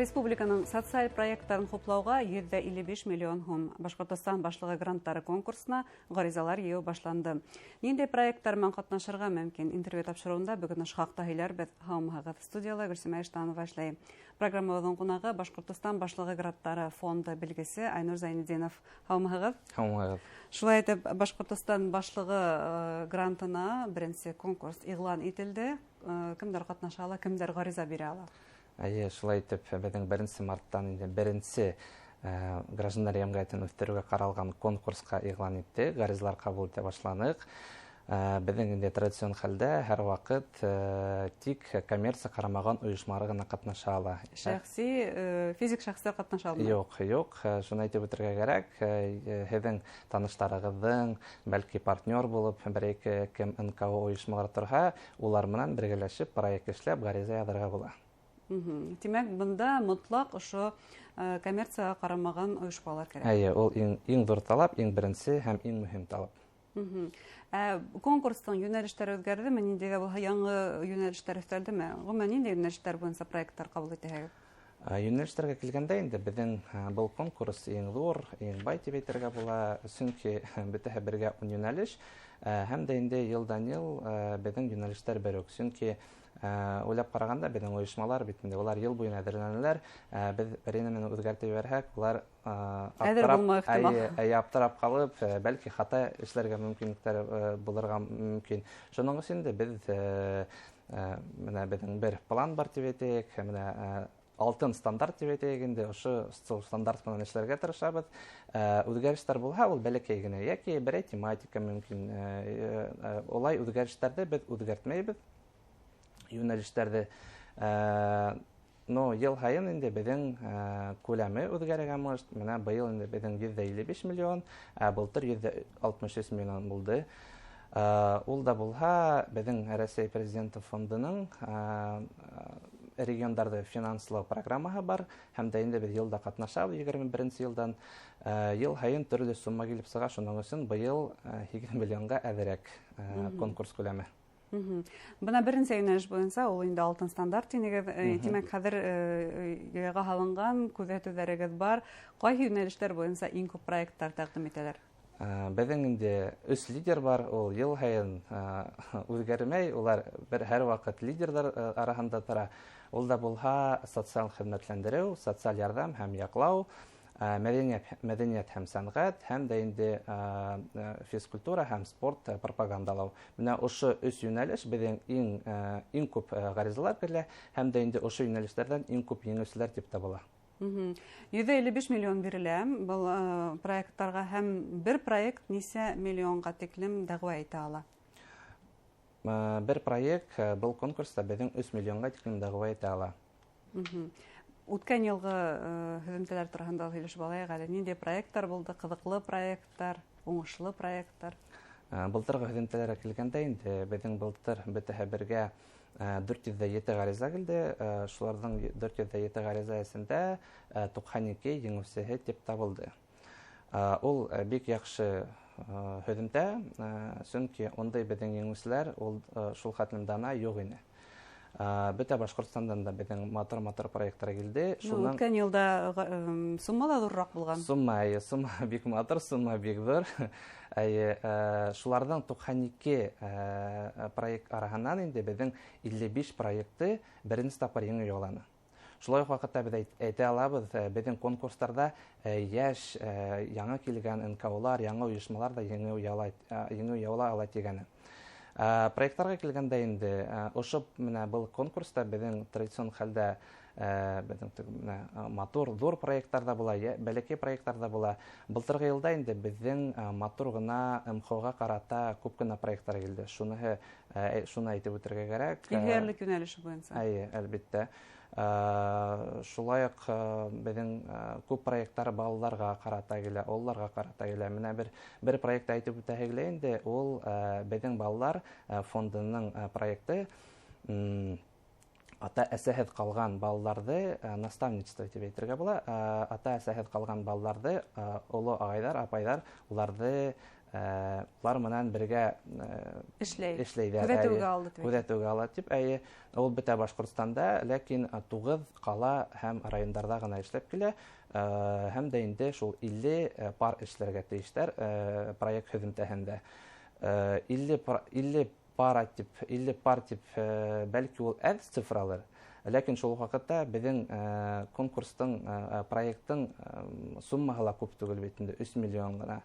Республиканың социаль проекттарын хуплауга 155 миллион һум. Башкортостан башлыгы гранттары конкурсына гаризалар йыю башланды. Нинди проекттар менен катнашырга мөмкин? Интервью тапшыруында бүгүн ошол хакта һөйләрбез. Һаумыгыз студияда Гөлсемә Иштанова эшләй. Программабыздын кунагы Башкортостан башлыгы гранттары фонды билгесе Айнур Зайнидинов. Һаумыгыз. Һаумыгыз. Шулай итеп, Башкортостан башлыгы грантына беренче конкурс игълан ителде. Кемдер катнаша ала, кемдер гариза бирә ала? Шулай итеп, безнең 1 марттан беренче гражданнар әмгыятын үстерүгә каралган конкурска игълан итте. Гаризалар кабул итә башланык. Безнең традицион хәлдә һәр вакыт тик коммерция карамаган оешмалар гына катнаша ала. Шәхси физик шәхесләр катнаша алмый. Юк. Шуны әйтеп үтәргә кирәк. Һеҙҙең таныштарығыҙҙың, бәлки партнер булып, бер-ике кем НКО оешмалар торһа, улар менән бергәләшеп проект эшләп гариза яҙырға була. Тимәк, бында мотлаҡ ошо коммерцияға ҡарамаған ойошмалар кәрәк. Ул иң ҙур талап, иң беренсе һәм иң мөһим талап. Конкурстың йүнәлештәре үҙгәрҙеме? Ниндәй булһа яңы йүнәлештәр өҫтәлдеме? Ғөмүмән ниндәй йүнәлештәр буйынса проекттар ҡабул итәһегеҙ? Йүнәлештәргә килгәндә инде беҙҙең был конкурс иң ҙур, иң бай тип әйтергә була, сөнки бөтәһе бергә 10 йүнәлеш, һәм дә инде йылдан-йыл беҙҙең йүнәлештәр бер үк. Сөнки уйлап ҡарағанда беҙҙең ойошмалар бит инде улар йыл буйына әҙерләнәләр. Беҙ бер нәмәне үҙгәртеп ебәрһәк, улар аптырап ҡалып, бәлки хата эшләргә мөмкинлектәр булырға мөмкин. Шуның өсөн инде беҙҙең бер план бар тип әйтәйек, алтын стандарт тип әйтәйек инде, ошо стандарт менән эшләргә тырышабыҙ. Үҙгәрештәр булһа, ул бәләкәй генә, яки берәй тематика мөмкин. Улай үҙгәрештәрҙе беҙ үҙгәртмәйбеҙ. Йүнәлештәрҙе йыл һайын инде беҙҙең күләме үҙгәргән мыш. Менә быйыл инде беҙҙең 155 миллион, былтыр 163 миллион булды. Ул да булһа, беҙҙең Рәсәй президенты фондының региондарҙы финанслау программаһы бар, һәм дә инде беҙ йылда ҡатнашабыҙ, 21-нче йылдан. Йыл һайын төрлө сумма килеп сыға, шуның өсөн быйыл 2 миллионға әҙерәк конкурс күләме. Бына беренче йүнәлеш буйынса ул инде алтын стандарт тинегеҙ. Тимәк, хәҙер яға һалынған күҙәтеүҙәрегеҙ бар. Ҡайһы йүнәлештәр буйынса иң күп проекттар тәҡдим итәләр? Беҙҙең инде 3 лидер бар. Ул йыл һайын үҙгәрмәй. Улар һәр ваҡыт лидерҙар араһында тора. Ул да булһа социаль хеҙмәтләндереү, социаль ярҙам һәм яҡлау, мәҙәниәт һәм сәнғәт, һәм дә инде физкультура һәм спорт пропагандалау. Менә ошо 3 йүнәлеш беҙҙең иң күп гаризалар килә, һәм дә инде ошо йүнәлештәрҙән иң күп еңеүселәр тип табыла. 155 миллион бирелә был проекттарға, һәм бер проект нисә миллионға тиклем дәғүә итә ала? Бер проект был конкурста беҙҙең 3 миллионға тиклем дәғүә итә ала. Үткән йылғы һөҙөмтәләр тураһында һөйләшеп алайыҡ әле. Ниндәй проекттар булды? Ҡыҙыҡлы проекттар, уңышлы проекттар? Былтырғы һөҙөмтәләргә килгәндә инде беҙҙең былтыр бөтәһе бергә 407 ғариза килде. Шуларҙың 407 ғариза эсендә 92 еңеүсеһе тип табылды. Ул бик яҡшы һөҙөмтә, сөнки ундай беҙҙең еңеүселәр шул хәтлем дана юҡ ине. Бөтә Башҡортостандан да беҙҙең матур проекттар килде. Үткән йылда сумма да ҙурыраҡ булған. Сумма бик матур, сумма бик ҙур. Шуларҙың 92 проект араһынан инде беҙҙең 55 проекты беренсе тапҡыр еңеү яуланы. Шулай уҡ ваҡытта беҙ әйтә алабыҙ, беҙҙең конкурстарҙа йәш, яңы килгән НКО-лар, яңы ойошмалар да еңеү яула ала тигәне. Проекттарға килгәндә инде ошо был конкурста беҙҙең традицион хәлдә матур, ҙур проекттар да була, бәләкәй проекттар да була. Былтырғы йылда инде беҙҙең матур ғына МХО-ға ҡарата күп кенә проекттар килде. Шуны әйтеп үтергә кәрәк. Игеҙлек йүнәлеше буйынса. Әлбиттә. Шулай уҡ беҙҙең күп проекттар балаларға ҡарата килә, ололарға ҡарата килә. Менә бер проект әйтеп үтәһе килә инде, ул беҙҙең балалар фондының проекты. Ата-әсәһеҙ ҡалған балаларҙы наставничество тип әйтергә була. Ата-әсәһеҙ ҡалған балаларҙы оло ағайҙар, апайҙар уларҙы Улар менән бергә эшләйләр. Күҙәтеүгә алды. Күҙәтеүгә ала дип, ул бөтә Башкортстанда, ләкин 9 ҡала һәм райондарда гына эшләп килә. Һәм дә инде шул 50 пар эшләргә тейештәр проект һөҙөмтәһендә. 50 пар тип, бәлки ул әҙ цифралыр, ләкин шул ваҡытта беҙҙең конкурстың, проекттың суммаһы ла күп түгел бит инде, 3 миллион гына.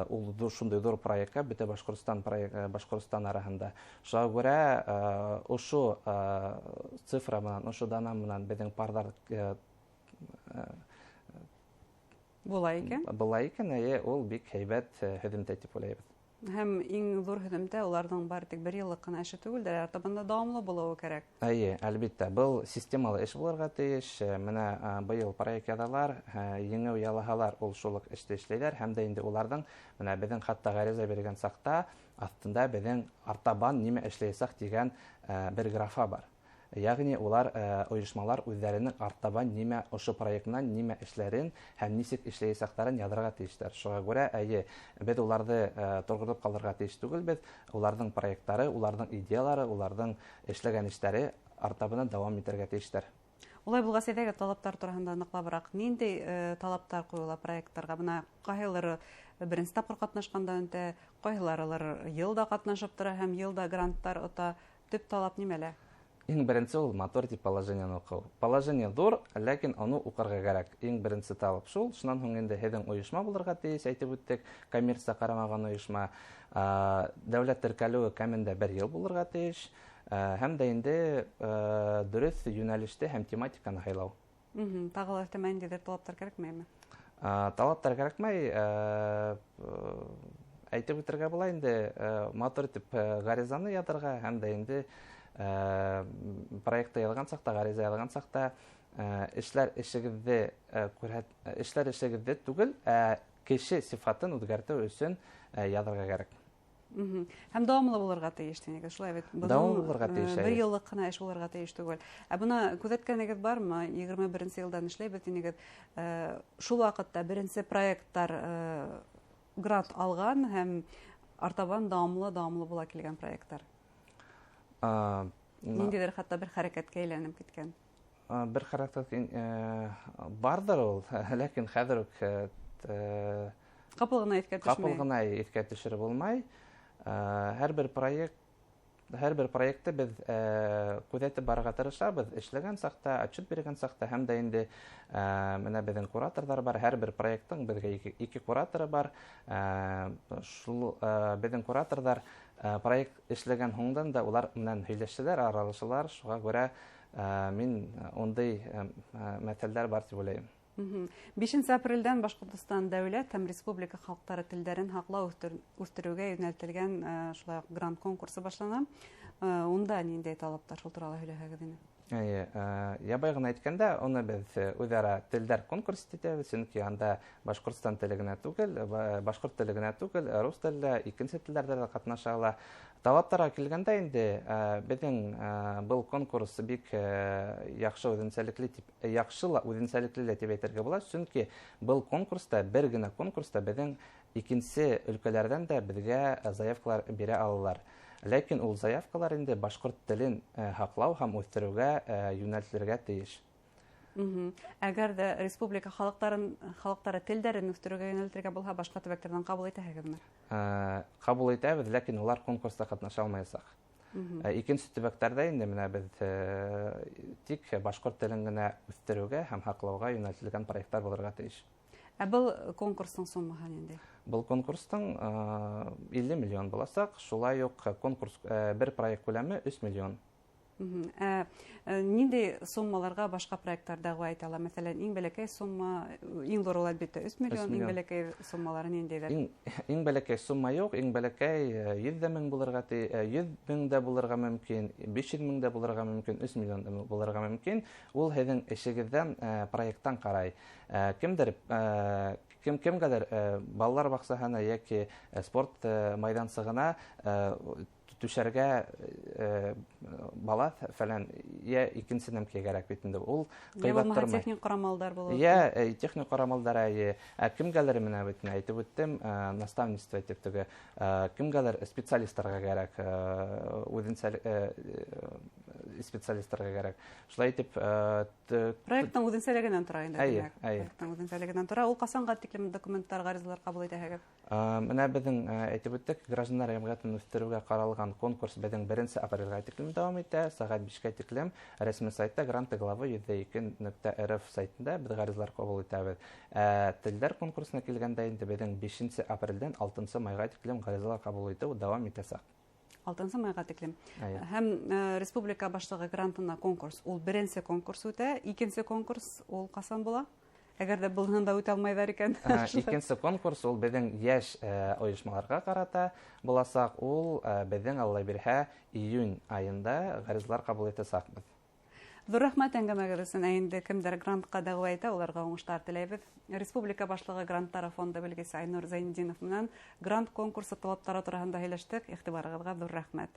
Ул шундай ҙур проектка бөтә Башҡортостан араһында. Шуға күрә ошо цифра менән, ошо дана менән беҙҙең парҙар була икән, ул бик һәйбәт һөҙөмтә тип уйлайбыҙ. Һәм иң ҙур һөҙөмтә уларҙың бары тик 1 йыллыҡ ҡына эше түгелдер, артабанда дауамлы булыуы кәрәк. Әлбиттә, был системалы эш булырға тейеш. Менә быйыл проект яҙалар, еңеү ялаһалар, ул шул уҡ эште эшләйҙәр, һәм дә инде уларҙың менә беҙҙең хатта ғариза биргән саҡта аҫтында беҙҙең артабан нимә эшләйәсәк дигән бер графа бар. Яғни улар, ойошмалар үҙҙәренең артабан нимә, ошо проектынан нимә эшләрен һәм нисек эшләйәсәктәрен яҙырға тейештәр. Шуға күрә беҙ уларҙы торғоҙоп ҡалырға тейеш түгелбеҙ. Уларҙың проекттары, уларҙың идеялары, уларҙың эшләгән эштәре артабынан дауам итергә тейештәр. Улай булғас, әйҙәгеҙ талаптар тураһында ныҡлабыраҡ. Ниндәй талаптар ҡуйыла проекттарға? Бына ҡайһылары беренсе тапҡыр ҡатнашҡанда үтә, ҡайһыларылыр йылда ҡатнашып тора һәм йылда гранттар ота. Төп талап нимәлә? Иң беренсе ул мотор тип положениены уҡыу. Положение ҙур, ләкин аны уҡырға кәрәк. Иң беренсе талап шул. Шунан һуң инде һеҙҙең ойошма булырға тейеш, әйтеп үттек, коммерция ҡарамаған ойошма. Дәүләт теркәлеүе кәмендә 1 йыл булырға тейеш. Һәм дә инде дөрөҫ йүнәлеште һәм тематиканы һайлау. Тағы ла өҫтәмә ниндәйҙер талаптар кәрәкмәйме? Талаптар кәрәкмәй. Әйтеп үтергә була инде, мотор тип ғаризаны яҙырға, һәм дә инде проектта яҙған саҡта, ғариза яҙған саҡта эшләр эшегеҙҙе түгел, кеше сифатын үҙгәртеү өсөн яҙырға кәрәк. Һәм дауамлы булырға тейеш, тинегеҙ, шулай бит. Дауамлы булырға тейеш. 1 йыллыҡ ҡына эш булырға тейеш түгел. Бына күҙәткәнегеҙ бармы? 21 йылдан эшләйбеҙ, тинегеҙ. Шул ваҡытта беренсе проекттар грант алған һәм артабан дауамлы була килгән проекттар. Ниндәйҙер хатта бер хәрәкәткә әйләнеп киткән. Бер хәрәкәт барҙыр ул, ләкин хәҙер үк ҡапыл ғына иҫкә төшөрөп булмай. Һәр бер проектты беҙ күҙәтеп барырға тырышабыҙ, эшләгән саҡта, отчет биргән саҡта, һәм дә инде менә беҙҙең кураторҙар бар. Һәр бер проекттың беҙгә 2 кураторы бар. Шул беҙҙең кураторҙар проект эшләгән һуңдан да улар менән һөйләшәләр, аралашалар. Шуға күрә мин ондай мәҫәлдәр бар тип уйлайым. 5 апрелдән Башҡортостан дәүләт һәм республика халыҡтары телдәрен һаҡлау үҫтереүгә йүнәлтелгән шулай грант конкурсы башлана. Унда ниндәй талаптар, шул турала һөйләһәгеҙ ине. Ябай ғына әйткәндә, уны беҙ үҙ-ара телдәр конкурс итәбеҙ, сөнки анда Башҡортостан теле генә түгел, башҡорт теле генә түгел, рус теле, икенсе телдәрҙә лә ҡатнаша ала. Талаптарға килгәндә инде беҙҙең был конкурс бик яҡшы ла үҙенсәлекле тип әйтергә була, сөнки был конкурста, бер генә конкурста беҙҙең икенсе өлкәләрҙән дә беҙгә заявкалар бирә алалар. Ләкин ул заявкалар инде башҡорт телен һаҡлау һәм үҫтереүгә йүнәлтелергә тейеш. Әгәр дә республика халыҡтары телдәрен үҫтереүгә йүнәлтергә булһа, башҡа төбәктәрҙән ҡабул итәһегеҙме? Ҡабул итәбеҙ, ләкин улар конкурста ҡатнаша алмаясаҡ. Икенсе төбәктәрҙә инде менә беҙ тик башҡорт телен генә үҫтереүгә һәм һаҡлауға йүнәлтелгән проекттар булырға тейеш. Был конкурстың суммаһы ниндәй? Был конкурстың 50 миллион буласаҡ, шулай уҡ бер проект күләме 3 миллион. Ниндәй суммаларға башҡа проекттарда әйтә ала? Мәҫәлән, иң бәләкәй сумма, иң ҙур ул әлбиттә 3 миллион, иң бәләкәй суммалары ниндәйҙәр? Иң бәләкәй сумма юҡ, иң бәләкәй 100 мең булырға, 100 мең дә булырға мөмкин, 500 мең дә булырға мөмкин, 3 миллион булырға мөмкин. Ул һеҙҙең эшегеҙҙән, проекттан ҡарай. Кемгәлер балалар баҡсаһына йәки спорт майҙансығына түшәргә бала фәлән я икенче нәмкә кирәк бит инде ул кыйбаттырмый. Техник карамалдар булып. Я техник карамалдар кемгәлер менә бит әйтеп үттем, наставничество итеп теге кемгәлер специалистларга кирәк, үзенчәл специалистларга кирәк. Шулай итеп проекттың үзенчәлегеннән тора инде. Проекттың үзенчәлегеннән тора. Ул касанга тиклем документтар, гаризалар кабул итәһегез? Менә безнең әйтеп үттек, гражданнар җәмгыятен үстерүгә каралган конкурс безнең 1 апрельгә тиклем дәвам итә, сәгать 5-кә тиклем рәсми сайтта гранты главы UD2.RF сайтында без гаризалар кабул итәбез. Телдәр конкурсына килгәндә инде безнең 5 апрельдән 6 майга тиклем гаризалар кабул итү дәвам итәсәк. 6 майга тиклем. Һәм республика башлыгы грантына конкурс, ул беренче конкурс үтә, икенче конкурс ул касан була? Әгәр дә булганда үтә алмайлар икән. Икенче конкурс ул безнең яшь оешмаларга карата буласак, ул безнең Алла бирһә июнь айында гаризалар кабул итәсәкбез. Зур рәхмәт әңгәмәгез өчен. Инде кемдер грантка дәгъва итә, уларга уңышлар теләйбез. Республика башлыгы гранттары фонды белгесе Айнур Зайнетдинов менән грант конкурсы талаплары турында һөйләштек. Игътибарыгызга зур рәхмәт.